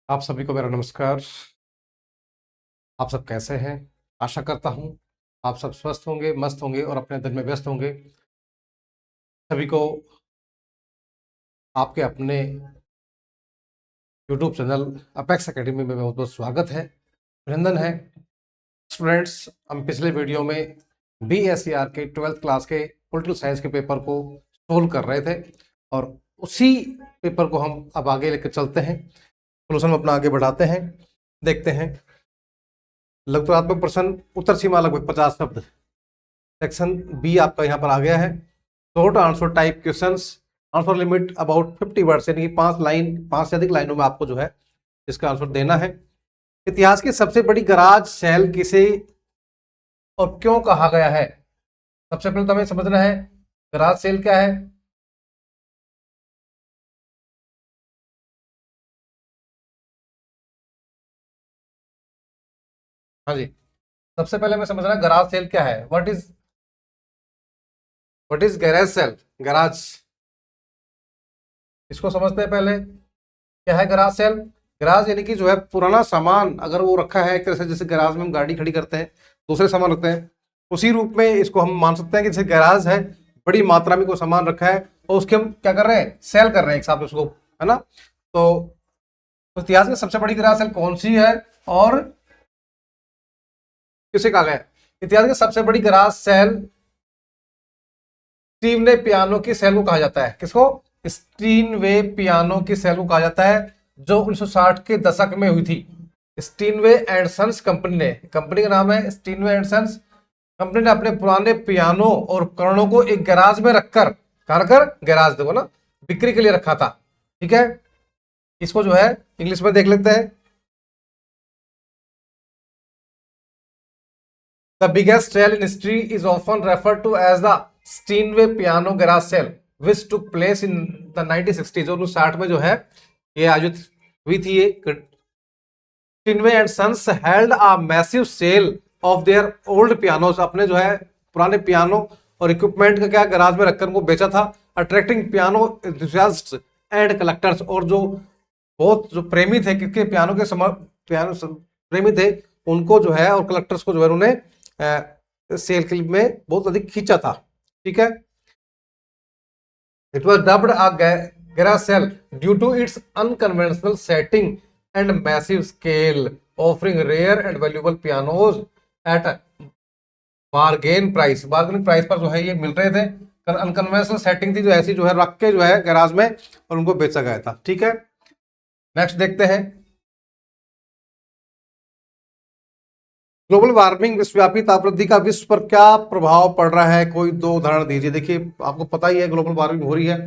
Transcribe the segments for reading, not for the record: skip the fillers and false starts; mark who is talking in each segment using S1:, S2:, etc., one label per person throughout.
S1: आप सभी को मेरा नमस्कार। आप सब कैसे हैं? आशा करता हूं आप सब स्वस्थ होंगे, मस्त होंगे और अपने दिन में व्यस्त होंगे। सभी को आपके अपने यूट्यूब चैनल अपेक्स एकेडमी में बहुत बहुत स्वागत है, अभिनंदन है। स्टूडेंट्स, हम पिछले वीडियो में BSER के 12th क्लास के पॉलिटिकल साइंस के पेपर को सोल्व कर रहे थे और उसी पेपर को हम अब आगे लेकर चलते हैं, सोल्यूशन अपना आगे बढ़ाते हैं। देखते हैं, लगभग प्रश्न उत्तर सीमा लगभग 50 शब्द। सेक्शन बी आपका यहाँ पर आ गया है। Short answer type questions, answer limit about 50 words, यानी कि 5 से अधिक लाइनों में आपको जो है इसका आंसर देना है। इतिहास की सबसे बड़ी गराज सेल किसे और क्यों कहा गया है? सबसे पहले तो हमें समझना है गराज सेल क्या है। हाँ जी, सबसे पहले हमें समझना है गराज सेल क्या है। What is garage sale? Garage, इसको समझते हैं पहले। क्या है गराज सेल? गराज यानी कि जो है पुराना सामान अगर वो रखा है एक तरह से, जैसे गराज में हम गाड़ी खड़ी करते हैं, दूसरे सामान रखते हैं, उसी रूप में इसको हम मान सकते हैं कि जैसे गराज है, बड़ी मात्रा में कोई सामान रखा है और उसके हम क्या कर रहे हैं, सेल कर रहे हैं एक साथ उसको, है ना। तो इतिहास में सबसे बड़ी गराज सेल कौन सी है और किसे कहा गया है? इतिहास की सबसे बड़ी गराज सेल स्टीनवे पियानो की सेल को कहा जाता है। किसको? स्टीनवे पियानो की सेल को कहा जाता है, जो 1960 के दशक में हुई थी। स्टीनवे एंड सन्स कंपनी ने, कंपनी का नाम है स्टीनवे एंड सन्स, कंपनी ने अपने पुराने पियानो और उपकरणों को एक गैराज में रखकर, कहा रखकर, गैराज देखो ना, बिक्री के लिए रखा था। ठीक है, इसको जो है इंग्लिश में देख लेते हैं। The biggest sale in history is often referred to as the Steinway Piano Garage Sale, which took place in the 1960s। जो 1960 में जो है ये आयोजित हुई थी। ये Steinway and Sons held a massive sale of their old pianos, अपने जो है पुराने पियानो और इक्विपमेंट का क्या गराज में रखकर उनको बेचा था। अट्रैक्टिंग पियानो एंथुसियास्ट्स एंड कलेक्टर्स, और जो बहुत जो प्रेमी थे, क्योंकि पियानो के पियानो प्रेमी थे, उनको जो है और कलेक्टर्स को जो है उन्होंने सेल के में बहुत अधिक खींचा था। ठीक है, it was dubbed a garage sale due to its unconventional setting and massive scale, offering rare and valuable pianos at bargain price. Bargain price पर जो है ये मिल रहे थे। अनकन्वेंशनल सेटिंग थी, जो ऐसी जो है रख के जो है गैराज में और उनको बेचा गया था। ठीक है, नेक्स्ट देखते हैं। ग्लोबल वार्मिंग, विश्वव्यापी तापवृद्धि का विश्व पर क्या प्रभाव पड़ रहा है? कोई दो उदाहरण दीजिए। देखिए, आपको पता ही है ग्लोबल वार्मिंग हो रही है,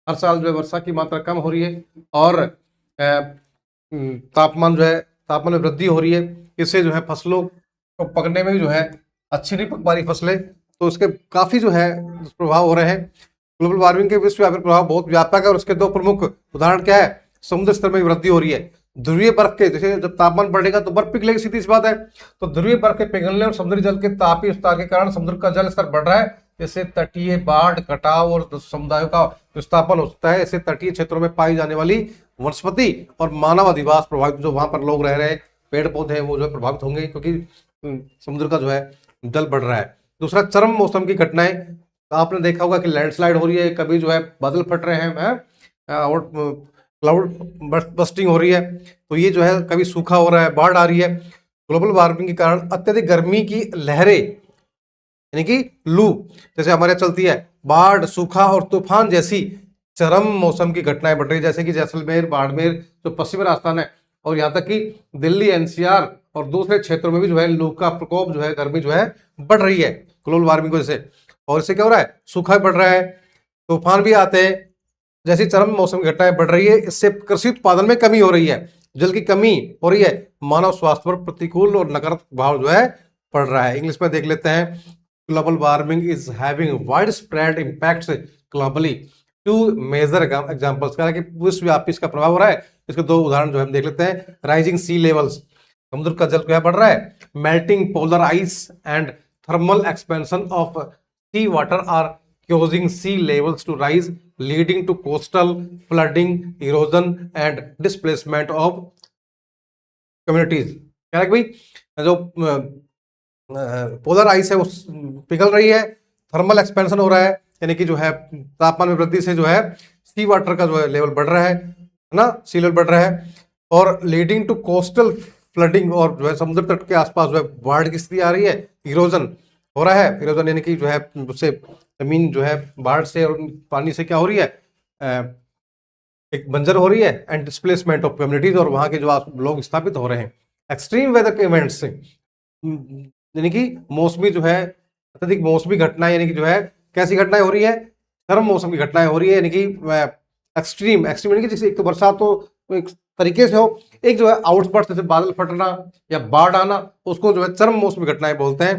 S1: हर साल जो है वर्षा की मात्रा कम हो रही है और तापमान जो है, तापमान में वृद्धि हो रही है। इससे जो है फसलों को पकने में भी जो है अच्छी नहीं पक पा रही फसलें, तो उसके काफी जो है प्रभाव हो रहे हैं। ग्लोबल वार्मिंग के विश्वव्यापी प्रभाव बहुत व्यापक है और उसके दो प्रमुख उदाहरण क्या है? समुद्र स्तर में वृद्धि हो रही है, ध्रुवीय बर्फ के, जैसे जब तापमान बढ़ेगा तो बर्फ पिघलेगी, सीधी सी बात है। तो ध्रुवीय बर्फ के पिघलने और समुद्री जल के तापीय विस्तार के कारण समुद्र का जल स्तर बढ़ रहा है, जिससे तटीय बाढ़, कटाव और समुदायों का विस्थापन हो सकता है। इससे तटीय क्षेत्रों में पाई जाने वाली वनस्पति और मानव अधिवास प्रभावित, जो वहां पर लोग रह रहे हैं, पेड़ पौधे हैं, वो जो है प्रभावित होंगे, क्योंकि समुद्र का जो है जल बढ़ रहा है। दूसरा, चरम मौसम की घटनाएं। आपने देखा होगा कि लैंडस्लाइड हो रही है, कभी जो है बादल फट रहे हैं, और क्लाउड बस्टिंग हो रही है, तो ये जो है कभी सूखा हो रहा है, बाढ़ आ रही है। ग्लोबल वार्मिंग के कारण अत्यधिक गर्मी की लहरें, यानी कि लू जैसे हमारे यहाँ चलती है, बाढ़, सूखा और तूफान जैसी चरम मौसम की घटनाएं बढ़ रही है, जैसे कि जैसलमेर, बाड़मेर, जो पश्चिमी राजस्थान है, और यहाँ तक कि दिल्ली, एनसीआर और दूसरे क्षेत्रों में भी जो है लू का प्रकोप, जो है गर्मी जो है बढ़ रही है ग्लोबल वार्मिंग की वजह से। और इससे क्या हो रहा है? सूखा बढ़ रहा है, तूफान भी आते हैं, जैसी चरम मौसम की घटनाएं बढ़ रही है। इससे कृषि उत्पादन में कमी हो रही है, जल की कमी हो रही है, मानव स्वास्थ्य पर प्रतिकूल और नकारात्मक प्रभाव जो है पड़ रहा है। इंग्लिश में देख लेते हैं। Global warming is having wide spread impacts globally. Two major examples, कह रहा है कि विश्वव्यापी इसका प्रभाव हो रहा है। इसके दो उदाहरण जो हम देख लेते हैं। राइजिंग सी लेवल्स, समुद्र का जल क्या बढ़ रहा है। Melting polar ice and thermal expansion of sea water are causing sea levels to rise, leading to coastal flooding, erosion and displacement of communities, क्या है कि भाई जो पोलर आइस है वो पिघल रही है, थर्मल एक्सपेंशन हो रहा है, यानी कि जो है तापमान में वृद्धि से जो है सी वाटर का जो है लेवल बढ़ रहा है ना, सी लेवल बढ़ रहा है, और लीडिंग टू कोस्टल फ्लडिंग, और जो है समुद्र तट के आसपास जो है बाढ़ की स्थिति आ रही है, इरोजन हो रहा है, इरोजन यानी कि जो है उससे जमीन जो है बाढ़ से और पानी से क्या हो रही है, एक बंजर हो रही है, एंड डिस्प्लेसमेंट ऑफ कम्युनिटीज, और वहां के जो लोग स्थापित हो रहे हैं। एक्सट्रीम वेदर इवेंट्स से यानी कि मौसमी जो है अत्यधिक मौसमी घटनाएं, यानी कि जो है कैसी घटनाएं हो रही है, गर्म मौसम की घटनाएं हो रही है, यानी कि एक्सट्रीम एक्सट्रीम यानी कि जैसे एक तो बरसात तो एक तरीके से हो, एक जो है आउटबर्स्ट जैसे बादल फटना या बाढ़ आना, उसको जो है चरम मौसमी घटनाएं बोलते हैं।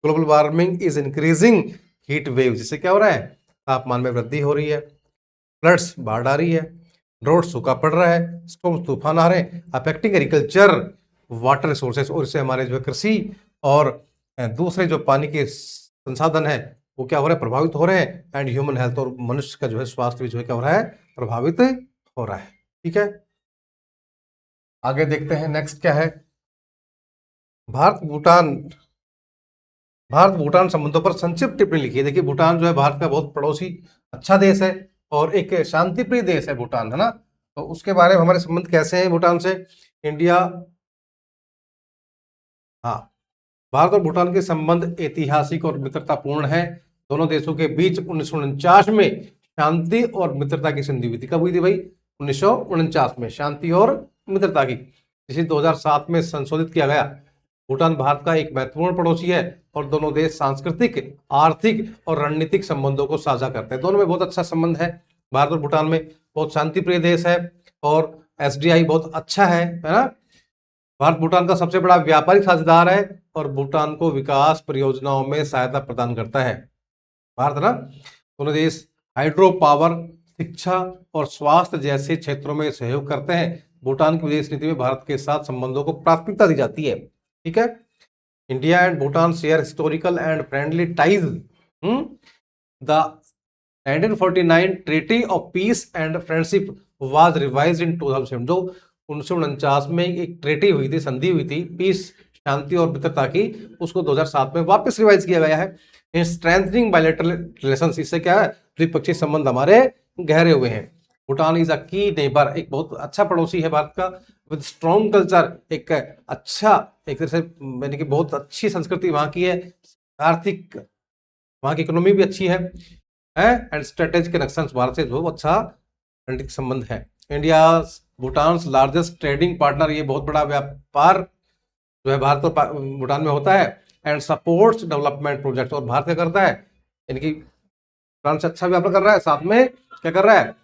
S1: Global warming is increasing heat wave, जिससे क्या हो रहा है, तापमान में वृद्धि हो रही है, फ्लड्स बाढ़ आ रही है, ड्रोट सूखा पड़ रहा है, स्टॉर्म तूफान आ रहे हैं, अफेक्टिंग एग्रीकल्चर वाटर रिसोर्सेज, और इससे हमारे जो है कृषि और दूसरे जो पानी के संसाधन है वो क्या हो रहा है, प्रभावित हो रहे हैं, एंड ह्यूमन हेल्थ और मनुष्य का जो है स्वास्थ्य भी जो है क्या हो रहा है, प्रभावित हो रहा है। ठीक है, आगे देखते हैं नेक्स्ट क्या है। भारत भूटान, भारत भूटान संबंधों पर संक्षिप्त टिप्पणी लिखी है। देखिए भूटान जो है भारत का बहुत पड़ोसी अच्छा देश है और एक शांतिप्रिय देश है भूटान, है ना, तो उसके बारे में हमारे संबंध कैसे हैं भूटान से। इंडिया, हाँ, भारत और भूटान के संबंध ऐतिहासिक और मित्रतापूर्ण है। दोनों देशों के बीच 1949 में शांति और मित्रता की संधि हुई थी। कब हुई थी भाई, 1949 में शांति और मित्रता की, जिसे 2007 में संशोधित किया गया। भूटान भारत का एक महत्वपूर्ण पड़ोसी है और दोनों देश सांस्कृतिक, आर्थिक और रणनीतिक संबंधों को साझा करते हैं। दोनों में बहुत अच्छा संबंध है, भारत और भूटान में। बहुत शांतिप्रिय देश है और एसडीआई बहुत अच्छा है ना। भारत भूटान का सबसे बड़ा व्यापारिक साझेदार है और भूटान को विकास परियोजनाओं में सहायता प्रदान करता है भारत ना। दोनों देश हाइड्रो पावर, शिक्षा और स्वास्थ्य जैसे क्षेत्रों में सहयोग करते हैं। भूटान की विदेश नीति में भारत के साथ संबंधों को प्राथमिकता दी जाती है। ठीक है, India and Bhutan share historical and friendly ties. The 1949 treaty of peace and friendship was revised in 2007। जो 1949 में एक ट्रीटी हुई थी, संधि हुई थी पीस, शांति और मित्रता की, उसको 2007 में वापस रिवाइज किया गया है। इन स्ट्रेंथनिंग बायलैटरल रिलेशंस, इससे क्या है, द्विपक्षीय संबंध हमारे गहरे हुए हैं। भूटान इज अ की नेबर, एक बहुत अच्छा पड़ोसी है भारत का, विद स्ट्रॉन्ग कल्चर, एक अच्छा, एक तरह से यानी कि बहुत अच्छी संस्कृति वहाँ की है, आर्थिक, वहाँ की इकोनॉमी भी अच्छी है, एंड स्ट्रेटेजिक कनेक्शंस, भारत से जो अच्छा रणनीतिक संबंध है। India Bhutan largest trading partner, ये बहुत बड़ा व्यापार जो है भारत और भूटान में होता है, एंड सपोर्ट्स डेवलपमेंट प्रोजेक्ट, और भारत क्या करता है, यानी कि भूटान से अच्छा व्यापार कर रहा है, साथ में क्या कर रहा है,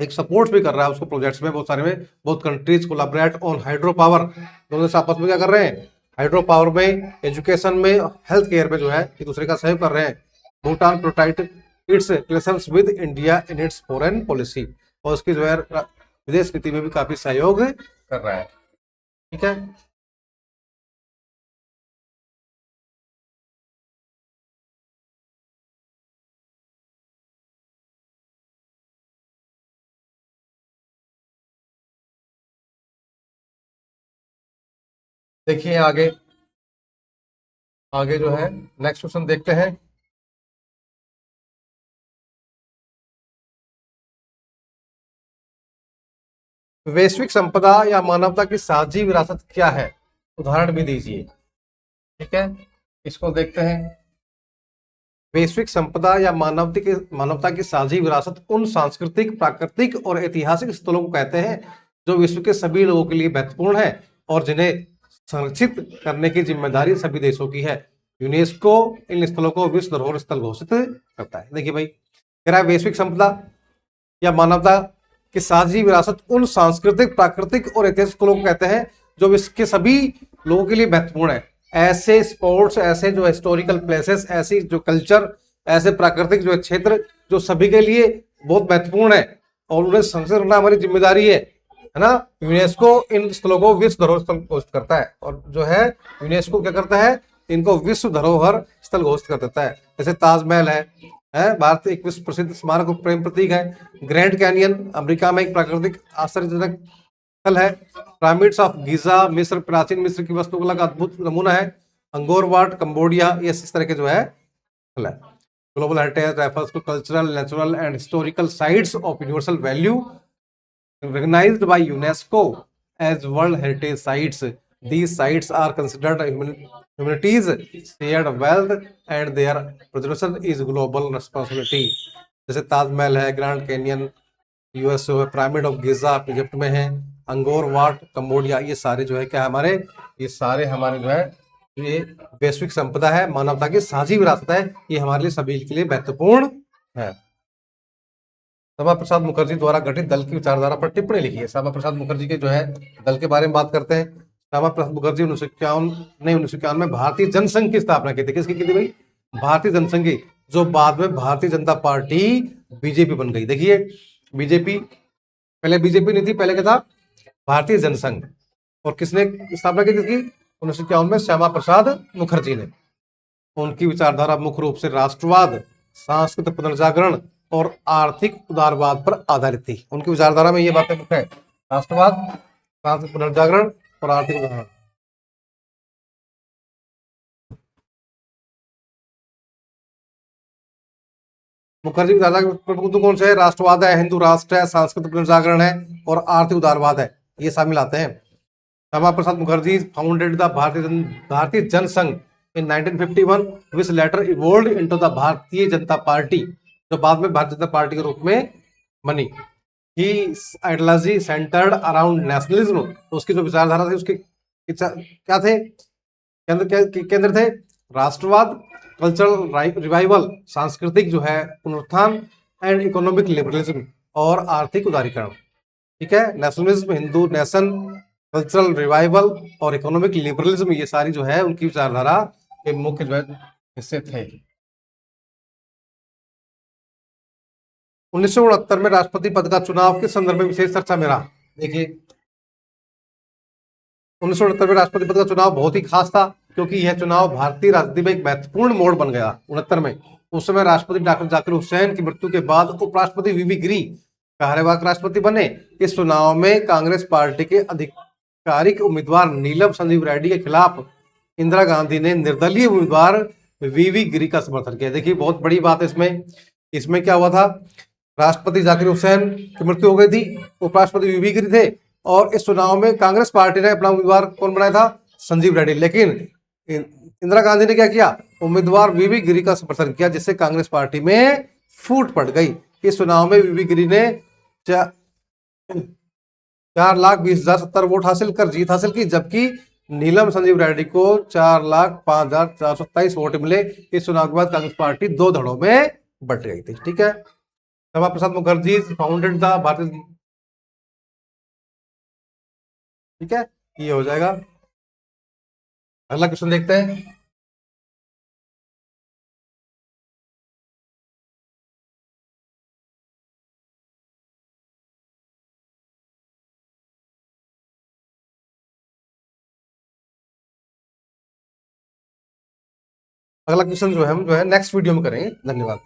S1: एक सपोर्ट भी कर रहा है उसको प्रोजेक्ट्स में, बहुत सारे में। बहुत countries collaborate on hydro power, दोनों से आपस में क्या कर रहे हैं, हाइड्रो पावर में, एजुकेशन में, हेल्थ केयर में जो है एक दूसरे का सहयोग कर रहे हैं। Bhutan protect it's relations with India in its foreign policy, और उसकी जो है विदेश नीति में भी काफी सहयोग कर रहा है। ठीक है, देखिए आगे, आगे जो है नेक्स्ट क्वेश्चन देखते हैं। वैश्विक संपदा या मानवता की साझी विरासत क्या है, उदाहरण भी दीजिए। ठीक है, इसको देखते हैं। वैश्विक संपदा या मानवता की साझी विरासत उन सांस्कृतिक, प्राकृतिक और ऐतिहासिक स्थलों को कहते हैं जो विश्व के सभी लोगों के लिए महत्वपूर्ण है और जिन्हें संरक्षित करने की जिम्मेदारी सभी देशों की है। यूनेस्को इन स्थलों को विश्व धरोहर स्थल घोषित करता है। देखिए भाई, कह रहा है वैश्विक संपदा या मानवता की साझी विरासत उन सांस्कृतिक, प्राकृतिक और ऐतिहासिक स्थलों को कहते हैं जो विश्व के सभी लोगों के लिए महत्वपूर्ण है। ऐसे स्पोर्ट्स, ऐसे जो हिस्टोरिकल प्लेसेस, ऐसी जो कल्चर, ऐसे प्राकृतिक जो क्षेत्र जो सभी के लिए बहुत महत्वपूर्ण है और उन्हें संरक्षित करना हमारी जिम्मेदारी है ना। यूनेस्को इन स्थलों को विश्व धरोहर स्थल घोषित करता है, और जो है यूनेस्को क्या करता है, इनको विश्व धरोहर स्थल घोषित कर देता है। जैसे ताजमहल है भारत एक विश्व प्रसिद्ध स्मारक और प्रेम प्रतीक है। ग्रैंड कैनियन अमेरिका में एक प्राकृतिक आश्चर्यजनक स्थल है। पिरामिड्स ऑफ गीजा मिस्र, प्राचीन मिस्र की वास्तुकला का अद्भुत नमूना है। अंगोर वाट कंबोडिया, ये इस तरह के जो है स्थल है। Global heritage refers to cultural, natural and historical sites of universal value recognized by UNESCO as World Heritage Sites. These sites are considered humanity's shared wealth and their preservation is global responsibility. जैसे ताजमहल है, grand canyon US में, pyramid of गिजा Egypt में है, अंगोर Wat Cambodia, ये सारे जो है क्या हमारे, ये सारे हमारे जो है ये वैश्विक संपदा है, मानवता की साझी विरासत है, ये हमारे लिए सभी के लिए महत्वपूर्ण है। श्यामा प्रसाद मुखर्जी द्वारा गठित दल की विचारधारा पर टिप्पणी लिखी है। श्यामा प्रसाद मुखर्जी के जो है दल के बारे में बात करते हैं। श्यामा प्रसाद मुखर्जी 1951 में भारतीय जनसंघ की स्थापना की थी। किसकी की थी भाई? भारतीय जनसंघ की, जो बाद में भारतीय जनता पार्टी बीजेपी बन गई। देखिए बीजेपी, पहले बीजेपी नहीं थी, पहले क्या था? भारतीय जनसंघ। और किसने स्थापना की थी? 1951 में श्यामा प्रसाद मुखर्जी ने। उनकी विचारधारा मुख्य रूप से राष्ट्रवाद, सांस्कृतिक पुनर्जागरण और आर्थिक उदारवाद पर आधारित थी। उनकी विचारधारा में ये बातें मुख्य है, राष्ट्रवाद, सांस्कृतिक पुनर्जागरण और आर्थिक उदाहरण। मुखर्जी की विचारधारा के प्रमुख मुद्दे कौन से है? राष्ट्रवाद है, हिंदू राष्ट्र है, सांस्कृतिक पुनर्जागरण है और आर्थिक उदारवाद है, ये शामिल आते हैं। श्यामा प्रसाद मुखर्जी फाउंडेड द भारतीय जनसंघ इन 1951 विच letter evolve into the Bharatiya Janata party, जो बाद में भारतीय जनता पार्टी के रूप में बनी। ही आइडियोलॉजी सेंटर्ड अराउंड नेशनलिज्म, तो उसकी जो विचारधारा थी उसके क्या थे? केंद्र थे राष्ट्रवाद, कल्चरल रिवाइवल, सांस्कृतिक जो है पुनरुत्थान, एंड इकोनॉमिक लिबरलिज्म और आर्थिक उदारीकरण। ठीक है, nationalism, Hindu nation, cultural revival और इकोनॉमिक लिबरलिज्म, ये सारी जो है उनकी विचारधारा के मुख्य जो है हिस्से थे। 1969 में राष्ट्रपति पद का चुनाव के संदर्भ में विशेष चर्चा में रहा। देखिए 1969 में राष्ट्रपति पद का चुनाव बहुत ही खास था, क्योंकि यह चुनाव भारतीय राजनीति में एक महत्वपूर्ण मोड़ बन गया। 69 में उस समय राष्ट्रपति डॉक्टर जाकिर हुसैन की मृत्यु के बाद उपराष्ट्रपति वीवी गिरी कार्यवाहक राष्ट्रपति बने। इस चुनाव में कांग्रेस पार्टी के आधिकारिक उम्मीदवार नीलम संजीव रेड्डी के खिलाफ इंदिरा गांधी ने निर्दलीय उम्मीदवार वीवी गिरी का समर्थन किया। देखिए बहुत बड़ी बात है इसमें क्या हुआ था? राष्ट्रपति जाकिर हुसैन की मृत्यु हो गई थी, उपराष्ट्रपति वीवी गिरी थे, और इस चुनाव में कांग्रेस पार्टी ने अपना उम्मीदवार कौन बनाया था? संजीव रेड्डी। लेकिन इंदिरा गांधी ने क्या किया? उम्मीदवार वीवी गिरी का समर्थन किया, जिससे कांग्रेस पार्टी में फूट पड़ गई। इस चुनाव में वीवी गिरी ने 4,20,070 वोट हासिल कर जीत हासिल की, जबकि नीलम संजीव रेड्डी को 4,05,427 वोट मिले। इस चुनाव के बाद कांग्रेस पार्टी दो धड़ों में बट गई थी। ठीक है, श्यामा प्रसाद मुखर्जी फाउंडेड द भारतीय। ठीक है, ये हो जाएगा। अगला क्वेश्चन देखते हैं। अगला क्वेश्चन जो है हम जो है नेक्स्ट वीडियो में करेंगे। धन्यवाद।